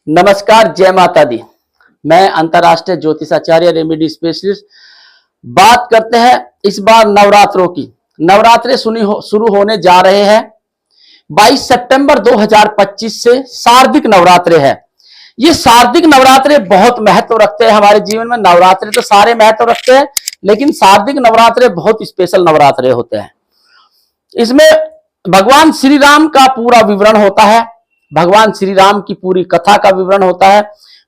नमस्कार, जय माता दी। मैं अंतर्राष्ट्रीय ज्योतिषाचार्य रेमेडी स्पेशलिस्ट। बात करते हैं इस बार नवरात्रों की। नवरात्रे शुरू होने जा रहे हैं। 22 सितंबर 2025 से शारदिक नवरात्रे है। ये शारदिक नवरात्रे बहुत महत्व रखते हैं हमारे जीवन में। नवरात्रे तो सारे महत्व रखते हैं, लेकिन शारदिक नवरात्रे बहुत स्पेशल नवरात्रे होते हैं। इसमें भगवान श्री राम का पूरा विवरण होता है। भगवान श्री राम की पूरी कथा का विवरण होता है।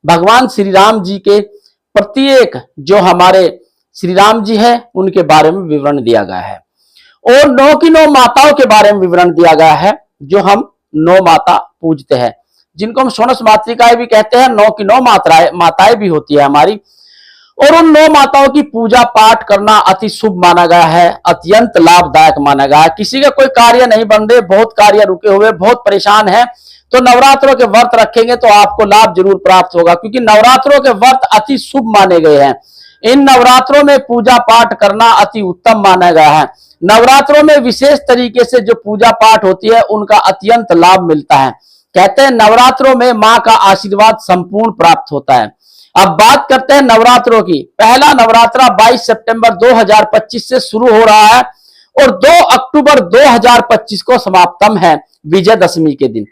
भगवान श्री राम जी के प्रत्येक जो हमारे श्री राम जी है उनके बारे में विवरण दिया गया है, और 9 की 9 माताओं के बारे में विवरण दिया गया है, जो हम 9 माता पूजते हैं, जिनको हम षोडश मातृकाएं भी कहते हैं। 9 की 9 माताएं भी होती है हमारी, और उन 9 माताओं की पूजा पाठ करना अति शुभ माना गया है, अत्यंत लाभदायक माना गया है। किसी का कोई कार्य नहीं बन रहे, बहुत कार्य रुके हुए, बहुत परेशान है, तो नवरात्रों के व्रत रखेंगे तो आपको लाभ जरूर प्राप्त होगा, क्योंकि नवरात्रों के व्रत अति शुभ माने गए हैं। इन नवरात्रों में पूजा पाठ करना अति उत्तम माना गया है। नवरात्रों में विशेष तरीके से जो पूजा पाठ होती है उनका अत्यंत लाभ मिलता है। कहते हैं नवरात्रों में मां का आशीर्वाद संपूर्ण प्राप्त होता है। अब बात करते हैं नवरात्रों की। पहला नवरात्रा 22 सितंबर 2025 से शुरू हो रहा है और 2 अक्टूबर 2025 को समाप्तम है, विजयदशमी के दिन।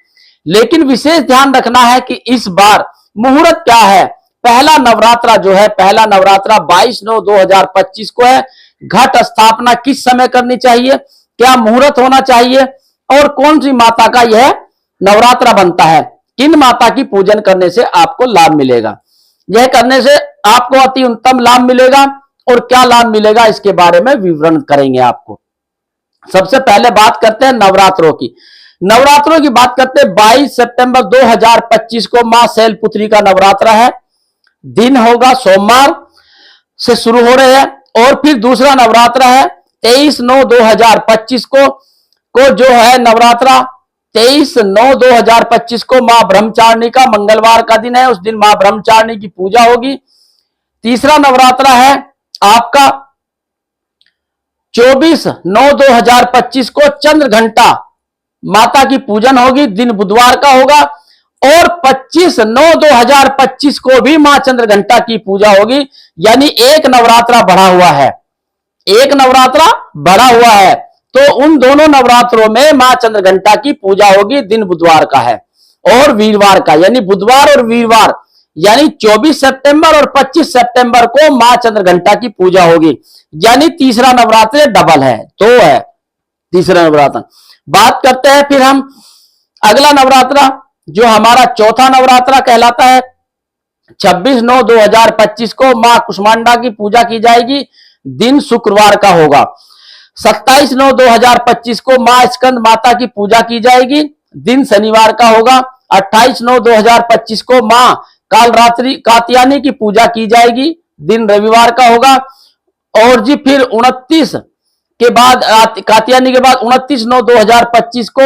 लेकिन विशेष ध्यान रखना है कि इस बार मुहूर्त क्या है। पहला नवरात्रा जो है, पहला नवरात्रा 22/9/2025 को है। घट स्थापना किस समय करनी चाहिए, क्या मुहूर्त होना चाहिए, और कौन सी माता का यह नवरात्रा बनता है, किन माता की पूजन करने से आपको लाभ मिलेगा, यह करने से आपको अति उत्तम लाभ मिलेगा, और क्या लाभ मिलेगा इसके बारे में विवरण करेंगे आपको। सबसे पहले बात करते हैं नवरात्रों की। नवरात्रों की बात करते हैं 22 सितंबर 2025 को मां शैलपुत्री का नवरात्रा है। दिन होगा सोमवार से शुरू हो रहे हैं, और फिर दूसरा नवरात्रा है 23/9/2025 को जो है नवरात्रा 23/9/2025 को मां ब्रह्मचारिणी का मंगलवार का दिन है। उस दिन मां ब्रह्मचारिणी की पूजा होगी। तीसरा नवरात्रा है आपका 24/9/2025 को चंद्र घंटा माता की पूजन होगी, दिन बुधवार का होगा। और 25/9/2025 को भी मां चंद्र घंटा की पूजा होगी, यानी एक नवरात्रा बढ़ा हुआ है, एक नवरात्रा बढ़ा हुआ है। तो उन दोनों नवरात्रों में मां चंद्र घंटा की पूजा होगी, दिन बुधवार का है और वीरवार का, यानी बुधवार और वीरवार, यानी 24 सितंबर और 25 सितंबर को मां चंद्र घंटा की पूजा होगी, यानी तीसरा नवरात्र डबल है, 2 है तीसरा नवरात्र। बात करते हैं फिर हम अगला नवरात्रा, जो हमारा चौथा नवरात्रा कहलाता है। 26/9/2025 को मां कुष्मांडा की पूजा की जाएगी, दिन शुक्रवार का होगा। 27/9/2025 को मां स्कंद माता की पूजा की जाएगी, दिन शनिवार का होगा। 28/9/2025 को मां कालरात्रि कात्यायनी की पूजा की जाएगी, दिन रविवार का होगा। और जी फिर 29 के बाद, कात्यायनी के बाद 29/9/2025 को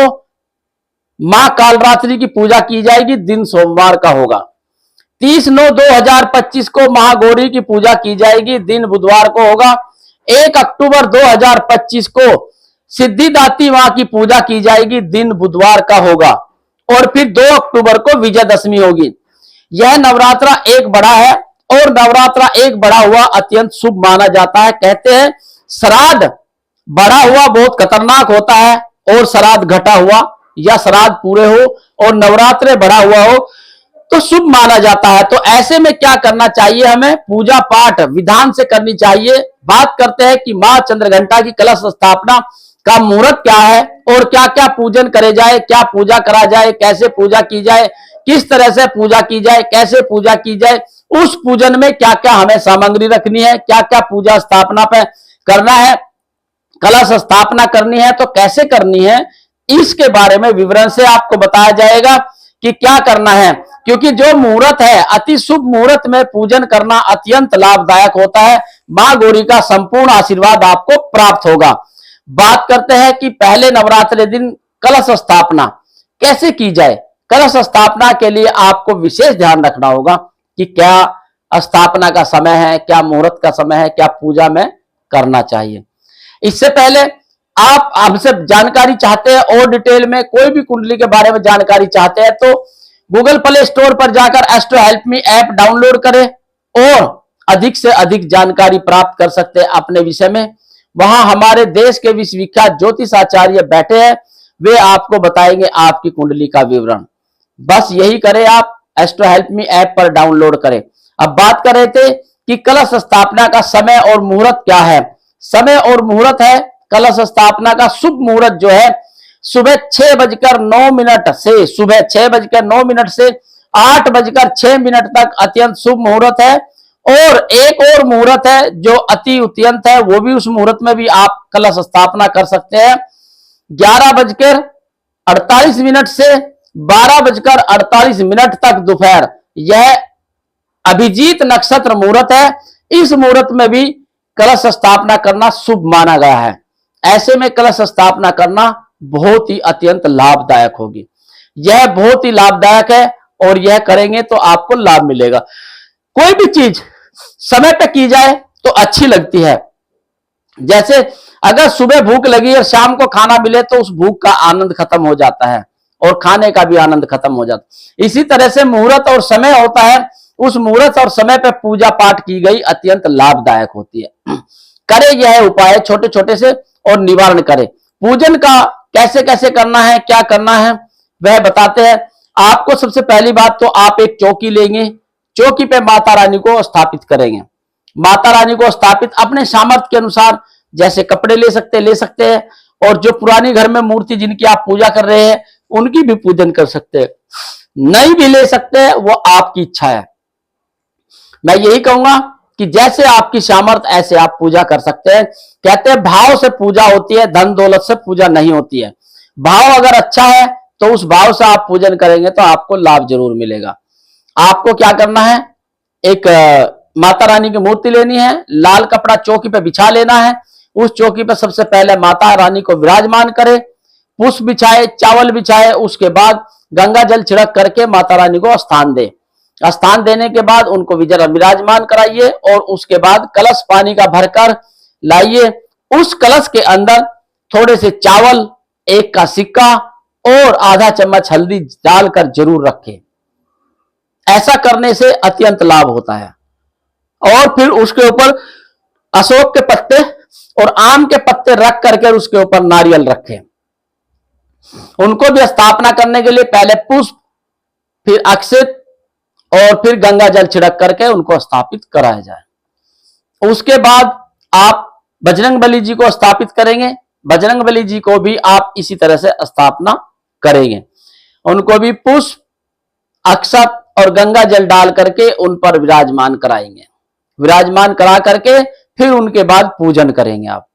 मां कालरात्रि की पूजा की जाएगी, दिन सोमवार का होगा। 30/9/2025 को महागौरी की पूजा की जाएगी, दिन बुधवार को होगा। 1 अक्टूबर 2025 को सिद्धिदात्री मां की पूजा की जाएगी, दिन बुधवार का होगा। और फिर 2 अक्टूबर को विजयदशमी होगी। यह नवरात्रा एक बड़ा है, और नवरात्रा एक बड़ा हुआ अत्यंत शुभ माना जाता है। कहते हैं श्राद्ध बड़ा हुआ बहुत खतरनाक होता है, और श्राद्ध घटा हुआ या श्राद्ध पूरे हो और नवरात्रे बड़ा हुआ हो तो शुभ माना जाता है। तो ऐसे में क्या करना चाहिए, हमें पूजा पाठ विधान से करनी चाहिए। बात करते हैं कि मां चंद्रघंटा की कलश स्थापना का मुहूर्त क्या है, और क्या क्या पूजन करे जाए, क्या पूजा करा जाए, कैसे पूजा की जाए, किस तरह से पूजा की जाए, कैसे पूजा की जाए, उस पूजन में क्या क्या हमें सामग्री रखनी है, क्या क्या पूजा स्थापना पे करना है, कलश स्थापना करनी है तो कैसे करनी है, इसके बारे में विवरण से आपको बताया जाएगा कि क्या करना है। क्योंकि जो मुहूर्त है, अति शुभ मुहूर्त में पूजन करना अत्यंत लाभदायक होता है। मां गौरी का संपूर्ण आशीर्वाद आपको प्राप्त होगा। बात करते हैं कि पहले नवरात्रि दिन कलश स्थापना कैसे की जाए। कलश स्थापना के लिए आपको विशेष ध्यान रखना होगा कि क्या स्थापना का समय है, क्या मुहूर्त का समय है, क्या पूजा में करना चाहिए। इससे पहले आप हमसे जानकारी चाहते हैं और डिटेल में कोई भी कुंडली के बारे में जानकारी चाहते हैं तो गूगल प्ले स्टोर पर जाकर astro help me app download करें और अधिक से अधिक जानकारी प्राप्त कर सकते हैं अपने विषय में। वहां हमारे देश के विश्वविख्यात ज्योतिषाचार्य बैठे हैं, वे आपको बताएंगे आपकी कुंडली का विवरण। बस यही करें, आप एस्ट्रो हेल्प मी ऐप पर डाउनलोड करें। अब बात कर रहे थे कि कलश स्थापना का समय और मुहूर्त क्या है। समय और मुहूर्त है कलश स्थापना का शुभ मुहूर्त जो है सुबह 6:09 से सुबह 6:09 से 8:06 तक अत्यंत शुभ मुहूर्त है। और एक और मुहूर्त है जो अति अत्यंत है, वो भी उस मुहूर्त में भी आप कलश स्थापना कर सकते हैं। 11:48 से 12:48 तक दोपहर, यह अभिजीत नक्षत्र मुहूर्त है। इस मुहूर्त में भी कलश स्थापना करना शुभ माना गया है। ऐसे में कलश स्थापना करना बहुत ही अत्यंत लाभदायक होगी। यह बहुत ही लाभदायक है और यह करेंगे तो आपको लाभ मिलेगा। कोई भी चीज समय पे की जाए तो अच्छी लगती है। जैसे अगर सुबह भूख लगी और शाम को खाना मिले तो उस भूख का आनंद खत्म हो जाता है और खाने का भी आनंद खत्म हो जाता है। इसी तरह से मुहूर्त और समय होता है, उस मुहूर्त और समय पर पूजा पाठ की गई अत्यंत लाभदायक होती है। करें यह उपाय छोटे छोटे से और निवारण करें। पूजन का कैसे कैसे करना है, क्या करना है वह बताते हैं आपको। सबसे पहली बात तो आप एक चौकी लेंगे, चौकी पे माता रानी को स्थापित करेंगे। माता रानी को स्थापित अपने सामर्थ्य के अनुसार, जैसे कपड़े ले सकते हैं और जो पुरानी घर में मूर्ति जिनकी आप पूजा कर रहे हैं उनकी भी पूजन कर सकते हैं, नहीं भी ले सकते हैं, वो आपकी इच्छा है। मैं यही कहूंगा कि जैसे आपकी सामर्थ्य ऐसे आप पूजा कर सकते हैं। कहते हैं भाव से पूजा होती है, धन दौलत से पूजा नहीं होती है। भाव अगर अच्छा है तो उस भाव से आप पूजन करेंगे तो आपको लाभ जरूर मिलेगा। आपको क्या करना है, एक माता रानी की मूर्ति लेनी है, लाल कपड़ा चौकी पे बिछा लेना है। उस चौकी पे सबसे पहले माता रानी को विराजमान करे, पुष्प बिछाए, चावल बिछाए, उसके बाद गंगा जल छिड़क करके माता रानी को स्थान दे। स्थान देने के बाद उनको विराजमान कराइए और उसके बाद कलश पानी का भरकर लाइए। उस कलश के अंदर थोड़े से चावल, एक का सिक्का और आधा चम्मच हल्दी डालकर जरूर रखें। ऐसा करने से अत्यंत लाभ होता है। और फिर उसके ऊपर अशोक के पत्ते और आम के पत्ते रख करके उसके ऊपर नारियल रखें। उनको भी स्थापना करने के लिए पहले पुष्प, फिर अक्षत और फिर गंगा जल छिड़क करके उनको स्थापित कराया जाए। उसके बाद आप बजरंगबली जी को स्थापित करेंगे। बजरंगबली जी को भी आप इसी तरह से स्थापना करेंगे। उनको भी पुष्प, अक्षत और गंगा जल डाल करके उन पर विराजमान कराएंगे। विराजमान करा करके फिर उनके बाद पूजन करेंगे आप।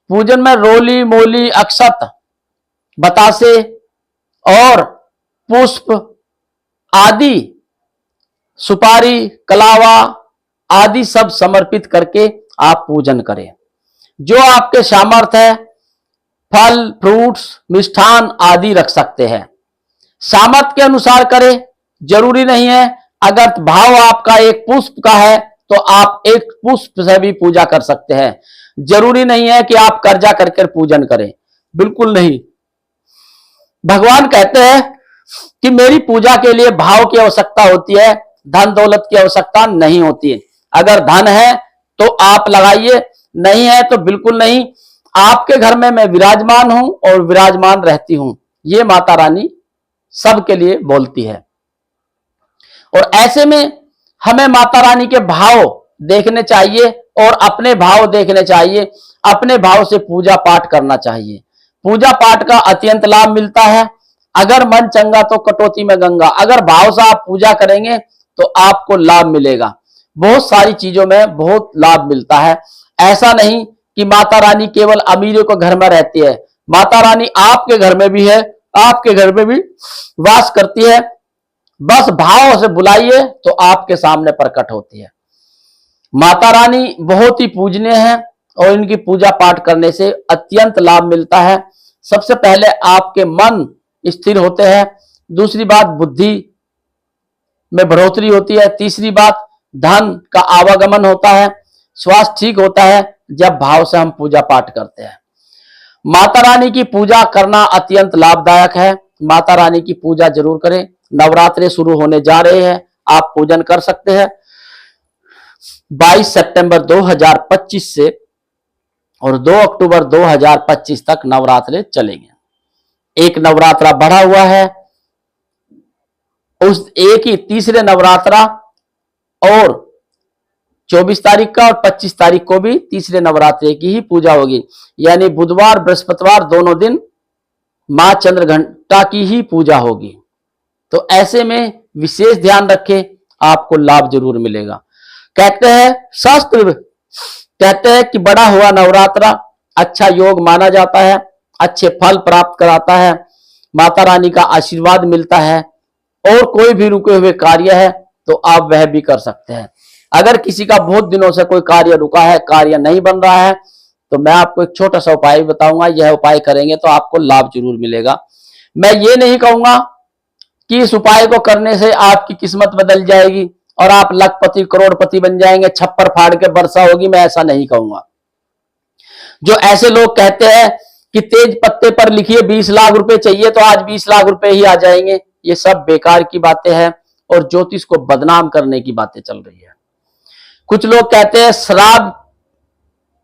पूजन में रोली, मोली, अक्षत, बतासे और पुष्प आदि, सुपारी, कलावा आदि सब समर्पित करके आप पूजन करें। जो आपके सामर्थ्य है, फल, फ्रूट्स, मिष्ठान आदि रख सकते हैं। सामर्थ्य के अनुसार करें, जरूरी नहीं है। अगर भाव आपका एक पुष्प का है तो आप एक पुष्प से भी पूजा कर सकते हैं। जरूरी नहीं है कि आप कर्जा करके पूजन करें, बिल्कुल नहीं। भगवान कहते हैं कि मेरी पूजा के लिए भाव की आवश्यकता होती है, धन दौलत की आवश्यकता नहीं होती है। अगर धन है तो आप लगाइए, नहीं है तो बिल्कुल नहीं। आपके घर में मैं विराजमान हूं और विराजमान रहती हूं, ये माता रानी सबके लिए बोलती है। और ऐसे में हमें माता रानी के भाव देखने चाहिए और अपने भाव देखने चाहिए। अपने भाव से पूजा पाठ करना चाहिए। पूजा पाठ का अत्यंत लाभ मिलता है। अगर मन चंगा तो कटौती में गंगा। अगर भाव से आप पूजा करेंगे तो आपको लाभ मिलेगा। बहुत सारी चीजों में बहुत लाभ मिलता है। ऐसा नहीं कि माता रानी केवल अमीरों के घर में रहती है। माता रानी आपके घर में भी है, आपके घर में भी वास करती है। बस भाव से बुलाइए तो आपके सामने प्रकट होती है। माता रानी बहुत ही पूजनीय है और इनकी पूजा पाठ करने से अत्यंत लाभ मिलता है। सबसे पहले आपके मन स्थिर होते हैं। दूसरी बात, बुद्धि में बढ़ोतरी होती है। तीसरी बात, धन का आवागमन होता है। स्वास्थ्य ठीक होता है जब भाव से हम पूजा पाठ करते हैं। माता रानी की पूजा करना अत्यंत लाभदायक है। माता रानी की पूजा जरूर करें। नवरात्रे शुरू होने जा रहे हैं, आप पूजन कर सकते हैं। 22 सितंबर 2025 से और 2 अक्टूबर 2025 तक नवरात्रे चलेंगे। एक नवरात्रा बढ़ा हुआ है, उस एक ही तीसरे नवरात्रा और 24 तारीख का और 25 तारीख को भी तीसरे नवरात्रे की ही पूजा होगी, यानी बुधवार बृहस्पतिवार दोनों दिन मां चंद्रघंटा की ही पूजा होगी। तो ऐसे में विशेष ध्यान रखें, आपको लाभ जरूर मिलेगा। कहते हैं शास्त्र कहते हैं कि बड़ा हुआ नवरात्रा अच्छा योग माना जाता है, अच्छे फल प्राप्त कराता है, माता रानी का आशीर्वाद मिलता है और कोई भी रुके हुए कार्य है तो आप वह भी कर सकते हैं। अगर किसी का बहुत दिनों से कोई कार्य रुका है, कार्य नहीं बन रहा है, तो मैं आपको एक छोटा सा उपाय बताऊंगा। यह उपाय करेंगे तो आपको लाभ जरूर मिलेगा। मैं ये नहीं कहूंगा कि इस उपाय को करने से आपकी किस्मत बदल जाएगी और आप लखपति करोड़पति बन जाएंगे, छप्पर फाड़ के वर्षा होगी, मैं ऐसा नहीं कहूंगा। जो ऐसे लोग कहते हैं कि तेज पत्ते पर लिखिए 20 लाख रुपए चाहिए तो आज 20 लाख रुपए ही आ जाएंगे, ये सब बेकार की बातें हैं और ज्योतिष को बदनाम करने की बातें चल रही है। कुछ लोग कहते हैं शराब,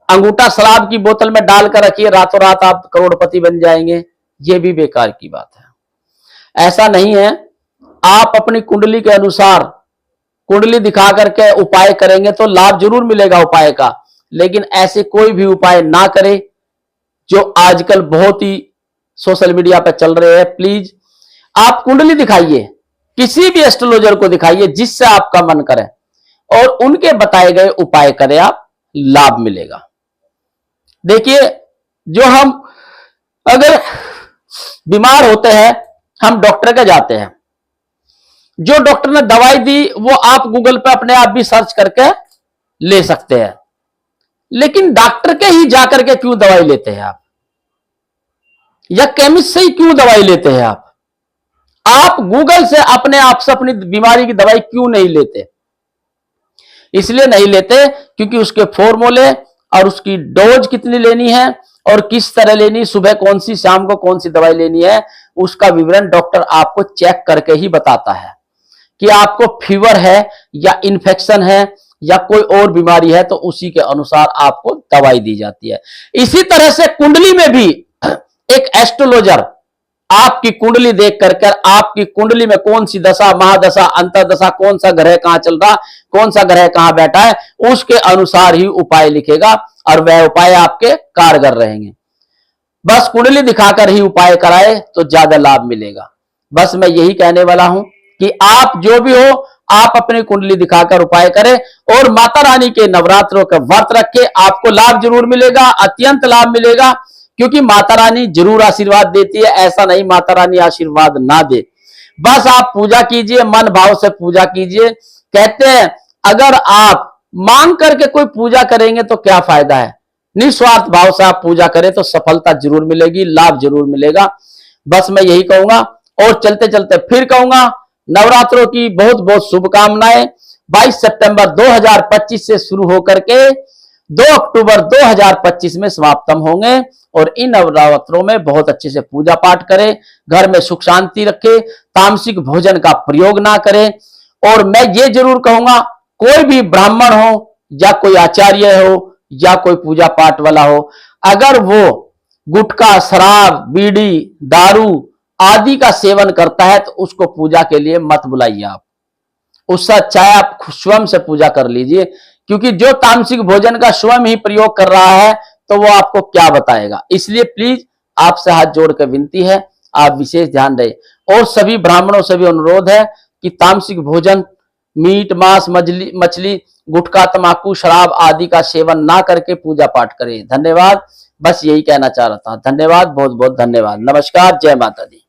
अंगूठा शराब की बोतल में डालकर रखिए, रातों रात आप करोड़पति बन जाएंगे, ये भी बेकार की बात है। ऐसा नहीं है। आप अपनी कुंडली के अनुसार कुंडली दिखा करके उपाय करेंगे तो लाभ जरूर मिलेगा उपाय का, लेकिन ऐसे कोई भी उपाय ना करें जो आजकल बहुत ही सोशल मीडिया पर चल रहे हैं। प्लीज आप कुंडली दिखाइए, किसी भी एस्ट्रोलॉजर को दिखाइए जिससे आपका मन करे और उनके बताए गए उपाय करें, आप लाभ मिलेगा। देखिए, जो हम अगर बीमार होते हैं हम डॉक्टर के जाते हैं, जो डॉक्टर ने दवाई दी वो आप गूगल पे अपने आप भी सर्च करके ले सकते हैं, लेकिन डॉक्टर के ही जाकर के क्यों दवाई लेते हैं आप, या केमिस्ट से ही क्यों दवाई लेते हैं आप गूगल से अपने आप से अपनी बीमारी की दवाई क्यों नहीं लेते? इसलिए नहीं लेते क्योंकि उसके फॉर्मूले और उसकी डोज कितनी लेनी है और किस तरह लेनी, सुबह कौन सी शाम को कौन सी दवाई लेनी है, उसका विवरण डॉक्टर आपको चेक करके ही बताता है कि आपको फीवर है या इन्फेक्शन है या कोई और बीमारी है, तो उसी के अनुसार आपको दवाई दी जाती है। इसी तरह से कुंडली में भी एक एस्ट्रोलॉजर आपकी कुंडली देख कर आपकी कुंडली में कौन सी दशा, महादशा, अंतरदशा, कौन सा ग्रह कहां चल रहा, कौन सा ग्रह कहां बैठा है, उसके अनुसार ही उपाय लिखेगा और वह उपाय आपके कारगर रहेंगे। बस कुंडली दिखाकर ही उपाय कराए तो ज्यादा लाभ मिलेगा। बस मैं यही कहने वाला हूं कि आप जो भी हो, आप अपनी कुंडली दिखाकर उपाय करें और माता रानी के नवरात्रों का व्रत रखें, आपको लाभ जरूर मिलेगा, अत्यंत लाभ मिलेगा, क्योंकि माता रानी जरूर आशीर्वाद देती है। ऐसा नहीं माता रानी आशीर्वाद ना दे, बस आप पूजा कीजिए, मन भाव से पूजा कीजिए। कहते हैं अगर आप मांग करके कोई पूजा करेंगे तो क्या फायदा है, निस्वार्थ भाव से आप पूजा करें तो सफलता जरूर मिलेगी, लाभ जरूर मिलेगा। बस मैं यही कहूंगा और चलते चलते फिर कहूंगा नवरात्रों की बहुत बहुत शुभकामनाएं। 22 सितंबर 2025 से शुरू होकर के 2 अक्टूबर 2025 में समाप्तम होंगे और इन नवरात्रों में बहुत अच्छे से पूजा पाठ करें, घर में सुख शांति रखें, तामसिक भोजन का प्रयोग ना करें। और मैं ये जरूर कहूंगा कोई भी ब्राह्मण हो या कोई आचार्य हो या कोई पूजा पाठ वाला हो, अगर वो गुटखा, शराब, बीड़ी, दारू आदि का सेवन करता है तो उसको पूजा के लिए मत बुलाइए। आप उससे अच्छा है आप स्वयं से पूजा कर लीजिए, क्योंकि जो तामसिक भोजन का स्वयं ही प्रयोग कर रहा है तो वो आपको क्या बताएगा। इसलिए प्लीज आपसे हाथ जोड़ कर विनती है, आप विशेष ध्यान दें। और सभी ब्राह्मणों से भी अनुरोध है कि तामसिक भोजन, मीट, मांस, मछली, गुटखा, तंबाकू, शराब आदि का सेवन ना करके पूजा पाठ करें। धन्यवाद, बस यही कहना चाह रहा था। धन्यवाद, बहुत बहुत धन्यवाद। नमस्कार, जय माता दी।